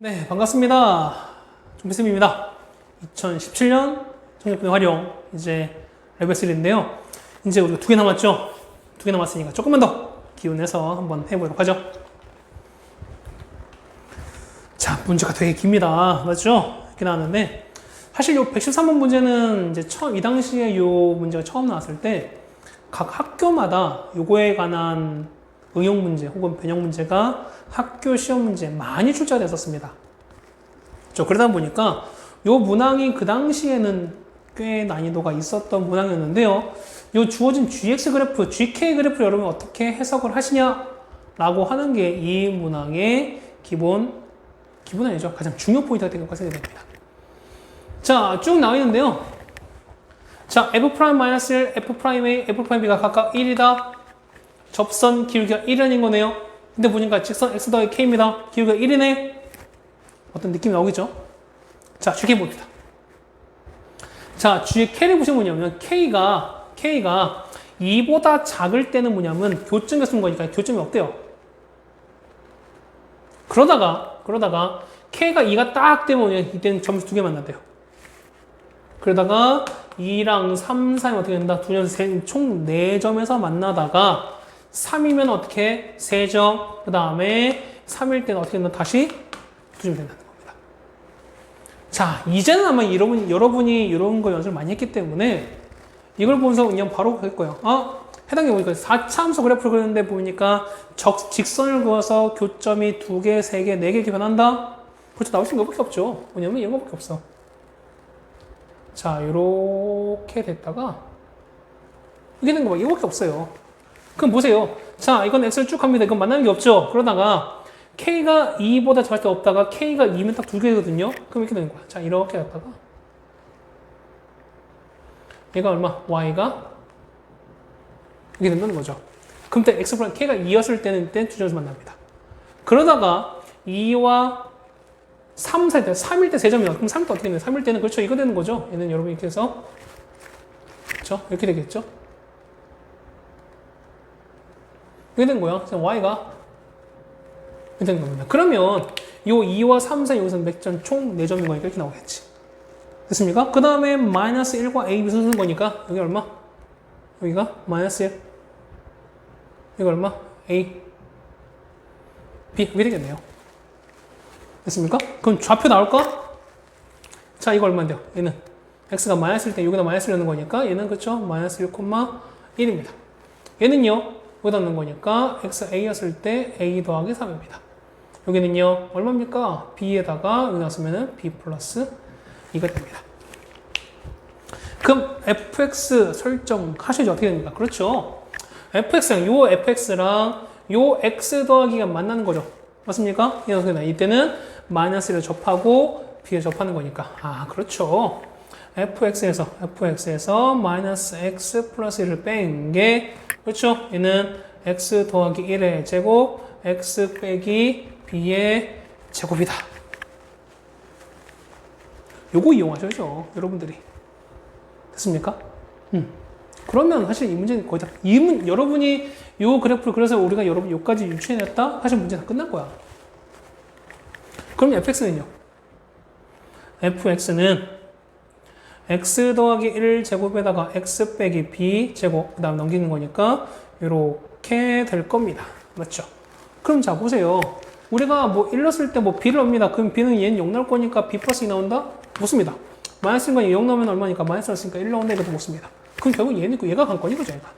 네, 반갑습니다. 종비쌤입니다. 2017년 청력분의 활용, 이제 레벨 3인데요. 이제 우리가 2개 남았죠? 2개 남았으니까 조금만 더 기운내서 한번 해보도록 하죠. 자, 문제가 되게 깁니다. 맞죠? 이렇게 나왔는데, 사실 요 113번 문제는 이제 이 당시에 요 문제가 처음 나왔을 때, 각 학교마다 요거에 관한 응용 문제 혹은 변형 문제가 학교 시험 문제에 많이 출제가 됐었습니다. 그러다 보니까 요 문항이 그 당시에는 꽤 난이도가 있었던 문항이었는데요. 요 주어진 GX 그래프, GK 그래프를 여러분 어떻게 해석을 하시냐라고 하는 게 이 문항의 기본 아니죠. 가장 중요 포인트가 된 것과 생각됩니다. 자, 쭉 나와 있는데요. 자, F'-1, F'A, F'B가 각각 1이다. 접선 기울기가 1이라는 거네요. 근데 보니까 직선 x 더하기 k입니다. 기울기가 1이네. 어떤 느낌이 나오겠죠? 자, GK 봅니다. 자, GK를 보시면 뭐냐면 K가 2보다 작을 때는 뭐냐면 교점이 쓴 거니까 교점이 없대요. 그러다가 K가 2가 딱 되면 이때는 점수 2개 만난대요. 그러다가 2랑 3, 4는 어떻게 된다? 두 점, 총 4점에서 만나다가 3이면 어떻게? 3점. 그 다음에 3일 때는 어떻게 된다? 다시 2점이 된다는 겁니다. 자, 이제는 아마 여러분이 이런 거 연습을 많이 했기 때문에 이걸 보면서 그냥 바로 할 거예요. 해당에 보니까 4차함수 그래프를 그렸는데 보니까 직선을 그어서 교점이 2개, 3개, 4개 이렇게 변한다? 그렇죠. 나올 수 있는 것밖에 없죠. 왜냐면 이런 것밖에 없어. 자, 이렇게 됐다가 이게 된 거 봐. 이거밖에 없어요. 그럼 보세요. 자, 이건 x를 쭉 합니다. 이건 만나는 게 없죠. 그러다가 k가 2보다 작을 때 없다가 k가 2면 딱 2개거든요. 그럼 이렇게 되는 거야. 자, 이렇게 갔다가 얘가 얼마? y가 이렇게 된다는 거죠. 그럼 때 x 플러스 k가 2였을 때는 두 점에서 만납니다. 그러다가 2와 3, 4일 때, 3일 때 3점이요. 그럼 3일 때 어떻게 되나요? 3일 때는 그렇죠. 이거 되는 거죠. 얘는 여러분 이렇게 해서 그렇죠. 이렇게 되겠죠. 이렇게 된 거야. y가 이렇게 된 겁니다. 그러면 요 2와 3, 4 여기서 몇 점? 총 4점인 거니까 이렇게 나오겠지. 됐습니까? 그 다음에 마이너스 1과 a, b 쓰는 거니까 여기 얼마? 여기가 마이너스 1. 이거 얼마? a, b. 이렇게 되겠네요. 됐습니까? 그럼 좌표 나올까? 자, 이거 얼마인데요? 얘는 x가 마이너스일 때 여기다 마이너스를 넣는 거니까 얘는 그렇죠? 마이너스 1,1입니다. 얘는요, 여기다 넣는 거니까 xa였을 때 a 더하기 3입니다. 여기는요, 얼마입니까? b에다가 여기 넣었으면 b 플러스 2가 됩니다. 그럼 fx 설정 하셔야지 어떻게 됩니까? 그렇죠. fx랑 요 fx랑 요 x 더하기가 만나는 거죠. 맞습니까? 이때는 마이너스를 접하고 b를 접하는 거니까. 그렇죠. fx에서 마이너스 x 플러스 1을 뺀 게 그렇죠. 얘는 x 더하기 1의 제곱 x 빼기 b의 제곱이다. 요거 이용하셔야죠. 여러분들이. 됐습니까? 그러면 사실 이 문제는 거의 다 여러분이 요 그래프를 그래서 우리가 여러분 요까지 유추해냈다? 사실 문제 다 끝난 거야. 그럼 fx는요? fx는 x 더하기 1 제곱에다가 x 빼기 b 제곱 그 다음 넘기는 거니까 이렇게 될 겁니다. 맞죠? 그럼 자 보세요. 우리가 뭐 1 넣었을 때 뭐 b를 넣습니다. 그럼 b는 얘는 0 나올 거니까 b 플러스 2 나온다? 못 씁니다. 마이너스 1과 0 넣으면 얼마니까 마이너스 넣었으니까 1 나온다 이것도 못 씁니다. 그럼 결국 얘가 관건이 거죠, 얘가.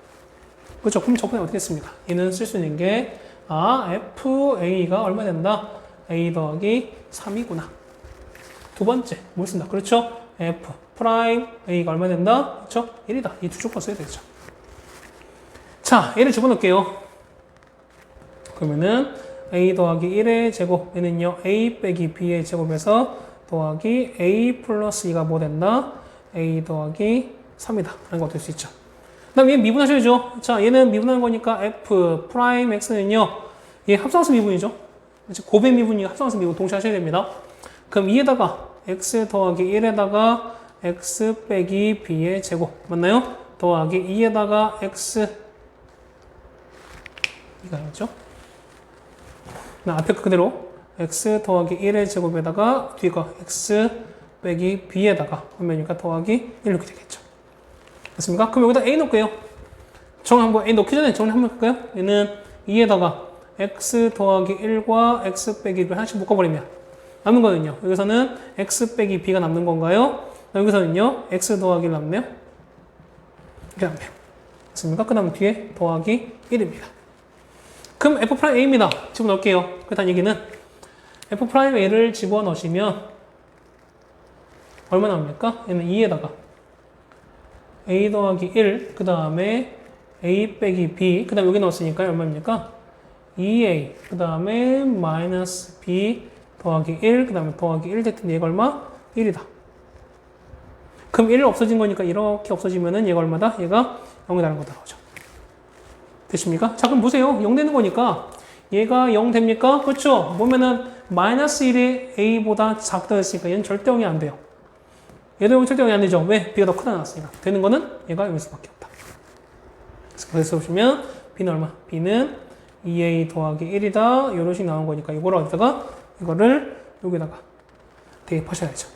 그렇죠? 그럼 저번에 어떻게 했습니까? 얘는 쓸 수 있는 게 FA가 얼마 된다? A 더하기 3이구나. 두 번째, 뭘 쓴다? 그렇죠? F 프라임 A가 얼마 된다? 그렇죠? 1이다. 이 두 조건 써야 되죠. 자, 얘를 집어넣을게요. 그러면은 A 더하기 1의 제곱, 얘는요, A 빼기 B의 제곱에서 더하기 A 플러스 2가 뭐 된다? A 더하기 3이다. 라는 거 될 수 있죠. 그 다음 얘 미분하셔야죠. 자, 얘는 미분하는 거니까 F 프라임 X는요, 얘 합성함수 미분이죠. 고배 미분이 합성함수 미분 동시에 하셔야 됩니다. 그럼 2에다가 x 더하기 1에다가 x 빼기 b의 제곱 맞나요? 더하기 2에다가 x 이거 알죠? 앞에 그대로 x 더하기 1의 제곱에다가 뒤가 x 빼기 b에다가 하면니까 더하기 1 이렇게 되겠죠. 됐습니까? 그럼 여기다 a 넣을게요. 한번 a 넣기 전에 정리 한번 할까요? 얘는 2에다가 x 더하기 1과 x 빼기 b를 하나씩 묶어버리면 남는 거는요. 여기서는 x 빼기 b가 남는 건가요? 여기서는요. x 더하기 1 남네요. 이렇게 남네요. 됐습니까? 그 다음 뒤에 더하기 1입니다. 그럼 f'a입니다. 집어넣을게요. 그렇다는 얘기는 f'a를 집어넣으시면 얼마 나옵니까? 얘는 2에다가 a 더하기 1, 그 다음에 a 빼기 b, 그 다음에 여기 넣었으니까 얼마입니까? 2a, 그 다음에 마이너스 b 더하기 1, 그 다음에 더하기 1 됐더니 얘가 얼마? 1이다. 그럼 1 없어진 거니까 이렇게 없어지면은 얘가 얼마다? 얘가 0이라는 거다 나오죠. 되십니까? 자, 그럼 보세요. 0 되는 거니까 얘가 0 됩니까? 그렇죠? 보면은 마이너스 1이 a보다 작다 했으니까 얘는 절대 0이 안 돼요. 얘도 절대 0이 안 되죠. 왜? b가 더 크다 나왔으니까. 되는 거는 얘가 0일 수밖에 없다. 그래서 보시면 b는 얼마? b는 2a 더하기 1이다. 이런 식이 나온 거니까 이거를 어디다가 이거를 여기다가 대입하셔야죠.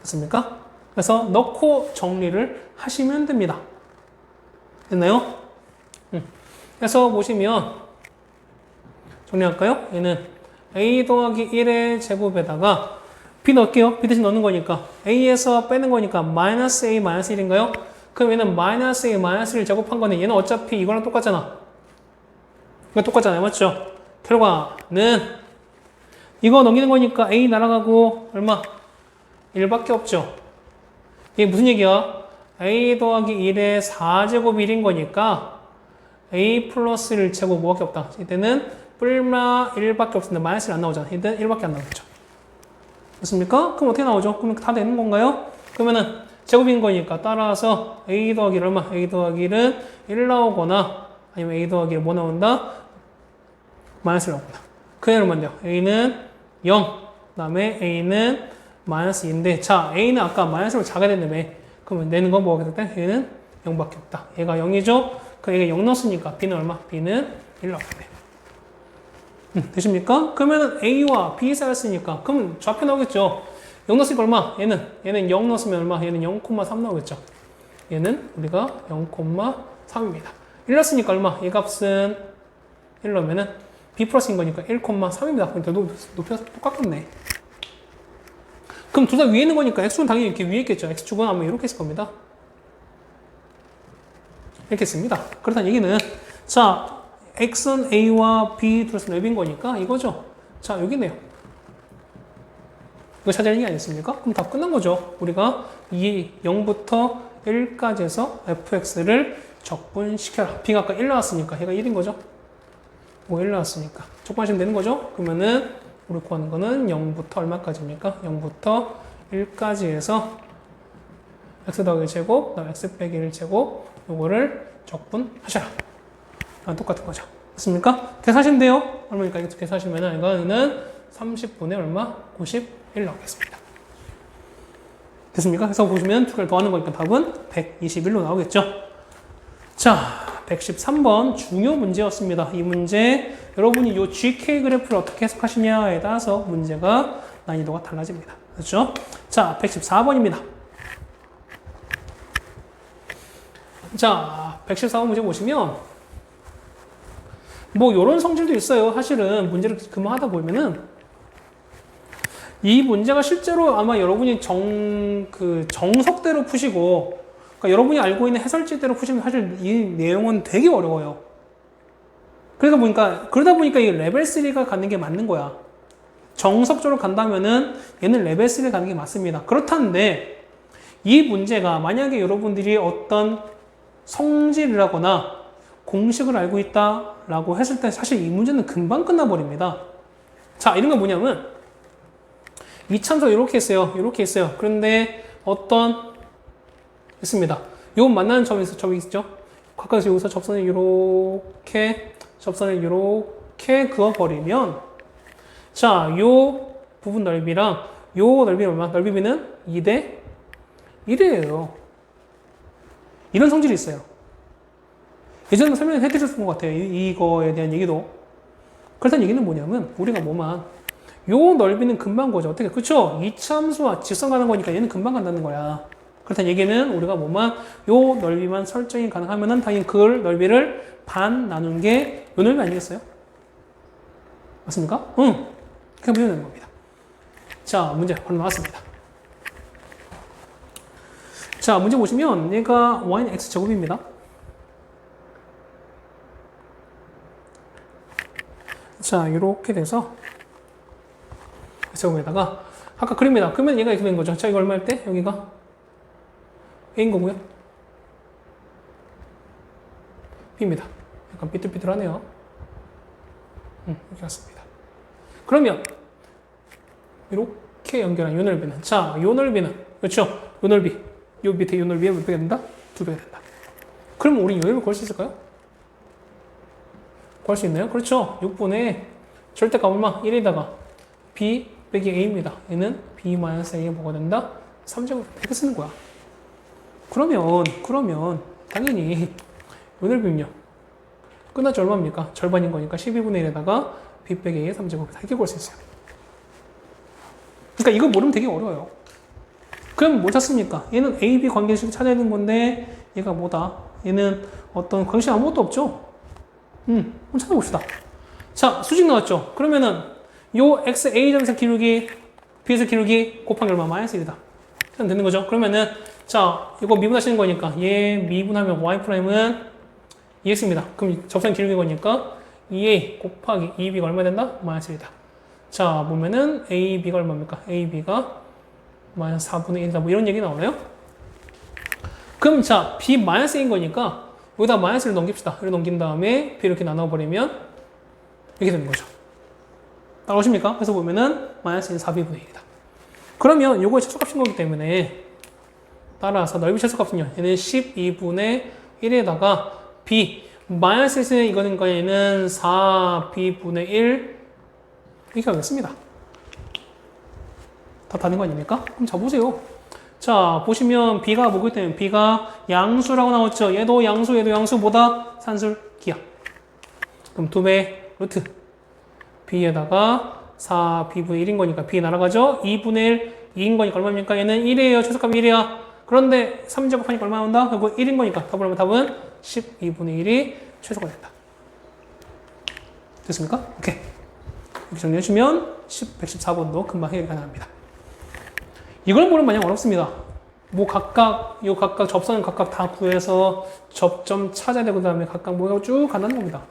됐습니까? 그래서 넣고 정리를 하시면 됩니다. 됐나요? 그래서 보시면 정리할까요? 얘는 a 더하기 1의 제곱에다가 b 넣을게요. b 대신 넣는 거니까 a에서 빼는 거니까 마이너스 a 마이너스 1인가요? 그럼 얘는 마이너스 a 마이너스 1 제곱한 거네. 얘는 어차피 이거랑 똑같잖아. 이거 똑같잖아요. 맞죠? 결과는 이거 넘기는 거니까 a 날아가고 얼마? 1밖에 없죠. 이게 무슨 얘기야? a 더하기 1의 4제곱 1인 거니까 a 플러스 1 제곱 뭐밖에 없다. 이때는 뿔마 1밖에 없습니다. 마이너스 1 안 나오잖아. 이때는 1밖에 안 나오겠죠. 됐습니까? 그럼 어떻게 나오죠? 그럼 다 되는 건가요? 그러면은 제곱인 거니까 따라서 a 더하기 1 얼마? a 더하기 1은 1 나오거나 아니면 a 더하기 1 뭐 나온다? 마이너스 1 나오거나. 그게 얼마인데요? a는 0, 그 다음에 a는 마이너스 2인데 자, a는 아까 마이너스로 작아야 된다며. 그러면 내는 건 뭐가 됐다? 얘는 0밖에 없다. 얘가 0이죠? 그 얘가 0 넣었으니까 b는 얼마? b는 1 나오겠네요. 되십니까? 그러면 a와 b 쌓였으니까 그럼 좌표 나오겠죠? 0 넣었으니까 얼마? 얘는 0 넣었으면 얼마? 얘는 0,3 나오겠죠? 얘는 우리가 0,3입니다. 1 넣었으니까 얼마? 얘 값은 1 넣으면은 b 플러스인 거니까 1,3입니다. 그러니까 높여서 똑같겠네. 그럼 둘 다 위에 있는 거니까 x축은 당연히 이렇게 위에 있겠죠. x축은 아마 이렇게 있을 겁니다. 이렇게 씁니다. 그렇다는 얘기는 자, x는 a와 b 둘 다 랩인 거니까 이거죠. 자, 여기 있네요. 이거 찾아야 하는 게 아니겠습니까? 그럼 다 끝난 거죠. 우리가 0부터 1까지 해서 fx를 적분시켜라. b가 아까 1 나왔으니까 얘가 1인 거죠. 뭐 1 나왔으니까 적분하시면 되는 거죠. 그러면은 우리 구하는 거는 0부터 얼마까지입니까? 0부터 1까지 해서 x 더하기 1제곱, 그다음 x 빼기 1제곱 요거를 적분하셔라. 똑같은 거죠. 됐습니까? 계산하시면 돼요. 얼마니까 이거 계산하시면은 이거는 30분의 얼마? 91 나오겠습니다. 됐습니까? 그래서 보시면 두 개를 더하는 거니까 답은 121로 나오겠죠. 자, 113번 중요 문제였습니다. 이 문제 여러분이 이 GK 그래프를 어떻게 해석하시냐에 따라서 문제가 난이도가 달라집니다. 그렇죠? 자, 114번입니다. 자, 114번 문제 보시면 뭐 이런 성질도 있어요. 사실은 문제를 그만하다 보면은 이 문제가 실제로 아마 여러분이 정석대로 푸시고 그러니까 여러분이 알고 있는 해설지대로 푸시면 사실 이 내용은 되게 어려워요. 그러다 보니까 이 레벨 3가 가는 게 맞는 거야. 정석적으로 간다면은 얘는 레벨 3가 가는 게 맞습니다. 그렇다는데 이 문제가 만약에 여러분들이 어떤 성질을 하거나 공식을 알고 있다라고 했을 때 사실 이 문제는 금방 끝나버립니다. 자, 이런 건 뭐냐면 이 참수가 이렇게 있어요. 이렇게 있어요. 그런데 있습니다. 요 만나는 점이 있죠. 가까이서 여기서 접선을 이렇게 그어버리면 자, 요 부분 넓이랑 요 넓이 얼마? 넓이 비는 2대 1이에요. 이런 성질이 있어요. 예전에 설명을 해드렸던 것 같아요. 이거에 대한 얘기도. 그렇다는 얘기는 뭐냐면 우리가 뭐만 요 넓이는 금방 거죠. 어떻게? 그쵸? 이차함수와 직선 가는 거니까 얘는 금방 간다는 거야. 그렇다는 얘기는 우리가 뭐만 요 넓이만 설정이 가능하면은 당연히 그 넓이를 반 나눈 게 요 넓이 아니겠어요? 맞습니까? 응. 그렇게 보면 되는 겁니다. 자, 문제 바로 나왔습니다. 자, 문제 보시면 얘가 y는 x제곱입니다. 자, 이렇게 돼서 x제곱에다가 아까 그립니다. 그러면 얘가 이렇게 된 거죠. 자, 이거 얼마일 때? 여기가 a인 거고요. b입니다. 약간 삐뚤삐뚤하네요. 이렇게 갔습니다. 그러면 이렇게 연결한 요 넓이는, 자, 요 넓이는, 그렇죠? 요 넓이, 요 밑에 요 넓이에 몇 배가 된다? 2배가 된다. 그러면 우리 요 넓이 구할 수 있을까요? 구할 수 있나요? 그렇죠. 6분의 절대값 얼마? 1에다가 b 빼기 a입니다. 얘는 b-a가 뭐가 된다? 3제곱 이렇게 쓰는 거야. 그러면 당연히 요 넓이는요. 끝나지 얼마입니까? 절반인 거니까 12분의 1에다가 b 빼기 a의 3제곱 이렇게 구할 수 있어요. 그러니까 이거 모르면 되게 어려워요. 그럼 뭐 찾습니까? 얘는 A, B 관계식을 찾아야 되는 건데 얘가 뭐다? 얘는 어떤 관계식 아무것도 없죠? 한번 찾아봅시다. 자, 수직 나왔죠? 그러면은 요 x A점에서 기울기, B에서 기울기 곱한 결과 마이너스 1이다. 그럼 되는 거죠? 그러면은 자, 이거 미분하시는 거니까 얘 미분하면 y''은 2x입니다. 그럼 접선 기울기 거니까 2a 곱하기 2b가 얼마 된다? 마이너스 1이다. 자, 보면은 AB가 얼마입니까? AB가 마이너스 4분의 1이다. 뭐 이런 얘기 나오나요? 그럼 자, B 마이너스 1인 거니까 여기다 마이너스를 넘깁시다. 이렇게 넘긴 다음에 B 이렇게 나눠버리면 이렇게 되는 거죠. 따라오십니까? 그래서 보면은 마이너스 1은 4b분의 1이다. 그러면 요거의 최소값인 거기 때문에 따라서 넓이 최소값은요. 얘는 12분의 1에다가 B 마이너스 1은 이거는 얘는 4b분의 1 이렇게 하겠습니다. 다 다른 거 아닙니까? 그럼 자, 보세요. 자, 보시면 B가 뭐기 때문에 B가 양수라고 나왔죠. 얘도 양수, 얘도 양수보다 산술기하. 그럼 2배 루트 B에다가 4B분의 1인 거니까 B 날아가죠. 2분의 1, 2인 거니까 얼마입니까? 얘는 1이에요. 최소값이 1이야. 그런데 3제곱 하니까 얼마 나온다? 그리고 1인 거니까 답은 12분의 1이 최소가 된다. 됐습니까? 오케이. 이렇게 정리해주면 114번도 금방 해결이 가능합니다. 이걸 모르면 마냥 어렵습니다. 뭐 각각 접선을 각각 다 구해서 접점 찾아야 되고 그다음에 각각 뭐가 쭉 간다는 겁니다.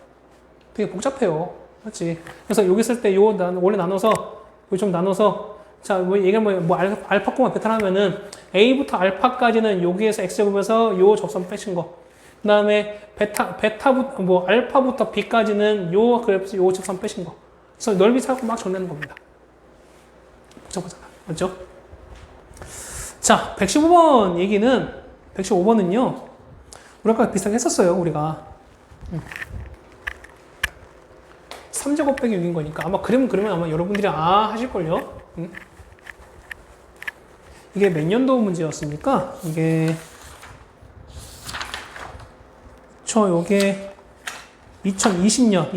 되게 복잡해요. 맞지? 그래서 여기 쓸 때 원래 나눠서 요 좀 나눠서 자, 뭐 얘기하면 뭐 알파, 꼬마 베타 하면은 A부터 알파까지는 여기에서 X제곱에서 요 접선 빼신 거. 그 다음에 베타부터 뭐 알파부터 B까지는 요 그래프 요 접선 빼신 거. 그래서 넓이 찾고 막 정리하는 겁니다. 복잡하잖아. 맞죠? 자, 115번 얘기는, 115번은요, 우리 아까 비슷하게 했었어요, 우리가. 3제곱 빼기 6인 거니까. 아마 그러면 아마 여러분들이 하실걸요? 이게 몇 년도 문제였습니까? 이게, 요게 2020년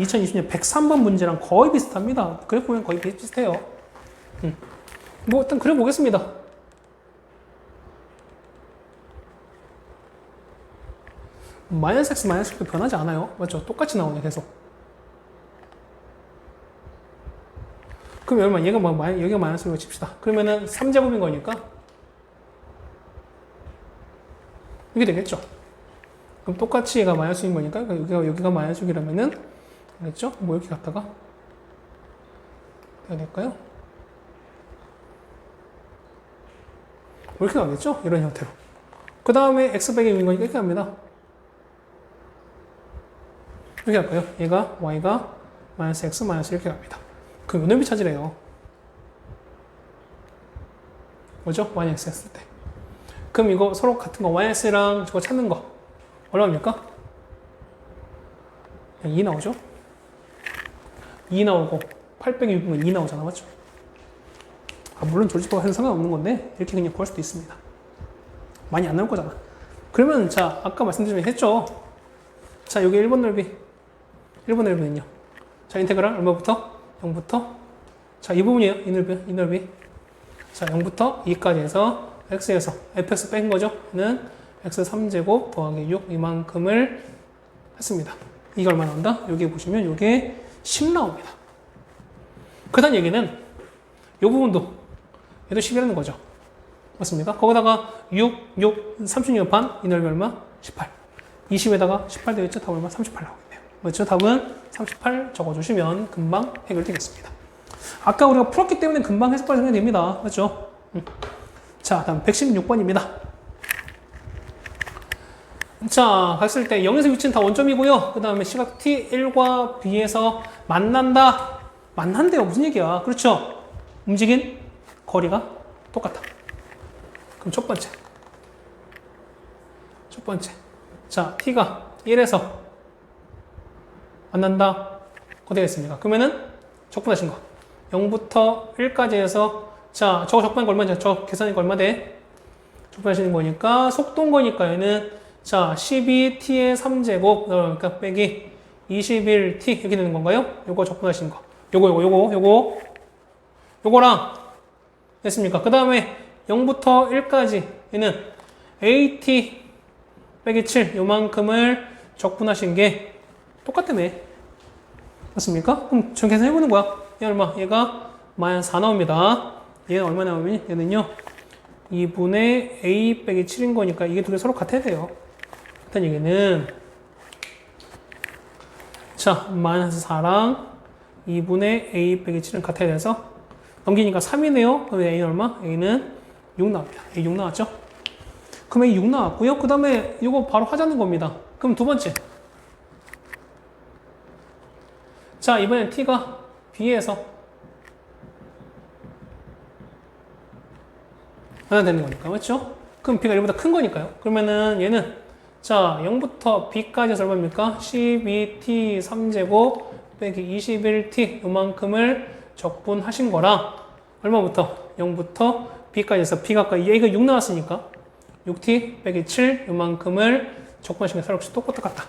103번 문제랑 거의 비슷합니다. 그래 보면 거의 비슷해요. 뭐 일단 그래 보겠습니다. 마이너스 x 마이너스 6도 변하지 않아요. 맞죠? 똑같이 나오네 계속. 그럼 여기가 마이너스 6을 칩시다. 그러면은 3제곱인 거니까 이게 되겠죠. 그럼 똑같이 얘가 마이너스 6인 거니까 여기가 마이너스 6이라면은 알겠죠? 뭐 이렇게 갔다가 해야 될까요? 뭐 이렇게 나오겠죠? 이런 형태로. 그 다음에 x 빼기 6인 거니까 이렇게 합니다. 이렇게 할까요? 얘가 y가 마이너스 x 마이너스 이렇게 갑니다. 그럼 요 넓이 찾으래요. 뭐죠? 마이너스 했을 때. 그럼 이거 서로 같은 거 마이너스랑 저거 찾는 거 얼마입니까? 2 나오죠? 2 나오고 8 빼기 6이면 2 나오잖아. 맞죠? 물론 조립법 해서 상관없는 건데 이렇게 그냥 구할 수도 있습니다. 많이 안 나올 거잖아. 그러면 자, 아까 말씀드린 했죠? 자, 여기 1번 넓이 1번 넓이는요. 자, 인테그랄 얼마부터? 0부터 자, 이 부분이에요. 이 넓이. 자, 0부터 2까지 해서 x에서 fx 뺀 거죠. 는 x 3제곱 더하기 6 이만큼을 했습니다. 이게 얼마 나온다? 여기 보시면 이게 10 나옵니다. 그다음 얘기는 이 부분도 얘도 10이라는 거죠. 맞습니까? 거기다가 36반 이 넓이 얼마? 18. 20에다가 18 되겠죠? 답 얼마? 38 나오겠네요. 맞죠? 답은 38 적어주시면 금방 해결되겠습니다. 아까 우리가 풀었기 때문에 금방 해석까지 하면 됩니다. 맞죠? 자, 다음 116번입니다. 자, 갔을 때 0에서 6는 다 원점이고요. 그 다음에 시각 T1과 B에서 만난다. 만난대요. 무슨 얘기야? 그렇죠? 움직인 거리가 똑같다. 그럼 첫 번째. 자, T가 1에서 만난다. 어떻게 됐습니까? 그러면은 적분하신 거. 0부터 1까지 해서 자, 저거 적분한 거 얼마냐? 저 계산한 거 얼마 돼? 적분하시는 거니까 속도인 거니까 얘는 자, 12t의 3제곱 그러니까 빼기 21t 이렇게 되는 건가요? 요거 적분하신 거. 요거랑 됐습니까? 그 다음에 0부터 1까지 얘는 at 빼기 7 요만큼을 적분하신 게 똑같다며. 맞습니까? 그럼 지금 계산해보는 거야. 얘 얼마? 얘가 마이너스 4 나옵니다. 얘는 얼마 나오면? 얘는요 2분의 a 빼기 7인 거니까 이게 두 개 서로 같아야 돼요. 같은 얘기는 자 마이너스 4랑 2분의 a 빼기 7은 같아야 돼서 넘기니까 3이네요. 그럼 a는 얼마? a는 6 나옵니다. a 6 나왔죠? 그럼 a 6 나왔고요. 그 다음에 이거 바로 하자는 겁니다. 그럼 두 번째. 자, 이번엔 t가 b에서 하나 되는 거니까, 맞죠? 그럼 b가 1보다 큰 거니까요. 그러면은 얘는 자 0부터 b까지 해서 얼마입니까? 12t 3제곱 빼기 21t 요만큼을 적분하신 거랑 얼마부터? 0부터 b까지 해서 b가 아까 얘가 6 나왔으니까 6t 빼기 7 요만큼을 적분하신 게 서로 혹시 똑같다.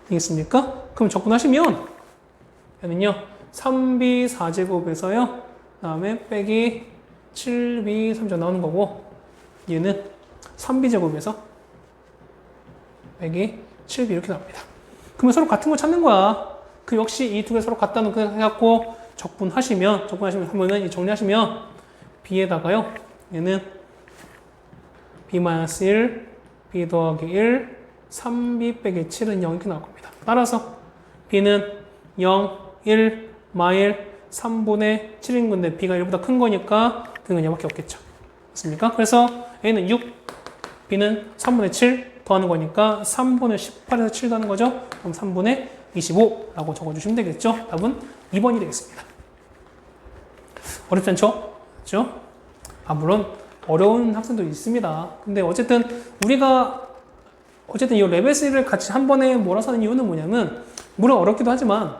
되겠습니까? 그럼 적분하시면 얘는요 3b 4제곱에서요 그 다음에 빼기 7b 3제곱 나오는 거고 얘는 3b 제곱에서 빼기 7b 이렇게 나옵니다. 그러면 서로 같은 거 찾는 거야. 그 역시 이 두 개 서로 같다는 거 해갖고 적분하시면 정리하시면 b에다가요 얘는 b-1 b 더하기 1 3b 빼기 7은 0 이렇게 나올 겁니다. 따라서 b는 0, 1, 마일 3분의 7인 건데 b가 1보다 큰 거니까 그건 얘밖에 없겠죠. 맞습니까? 그래서 a는 6, b는 3분의 7 더하는 거니까 3분의 18에서 7 더하는 거죠. 그럼 3분의 25라고 적어주시면 되겠죠. 답은 2번이 되겠습니다. 어렵지 않죠? 그렇죠? 물론 어려운 학생도 있습니다. 근데 어쨌든 우리가 이 레벨3를 같이 한 번에 몰아서 하는 이유는 뭐냐면 물론 어렵기도 하지만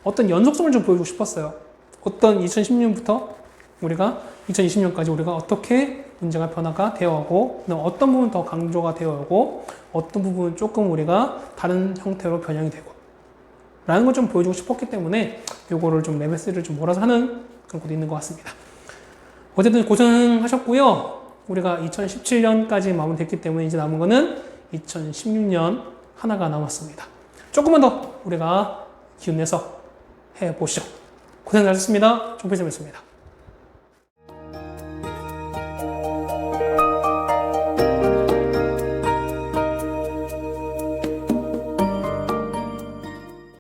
어떤 연속성을 좀 보여주고 싶었어요. 어떤 2010년부터 우리가 2020년까지 우리가 어떻게 문제가 변화가 되어오고 어떤 부분 더 강조가 되어오고 어떤 부분은 조금 우리가 다른 형태로 변형이 되고 라는 걸 좀 보여주고 싶었기 때문에 요거를 좀 레벨3를 좀 몰아서 하는 그런 것도 있는 것 같습니다. 어쨌든 고생하셨고요. 우리가 2017년까지 마무리됐기 때문에 이제 남은 거는 2016년 하나가 남았습니다. 조금만 더 우리가 기운 내서 해보시죠. 고생 하셨습니다. 종필쌤이었습니다.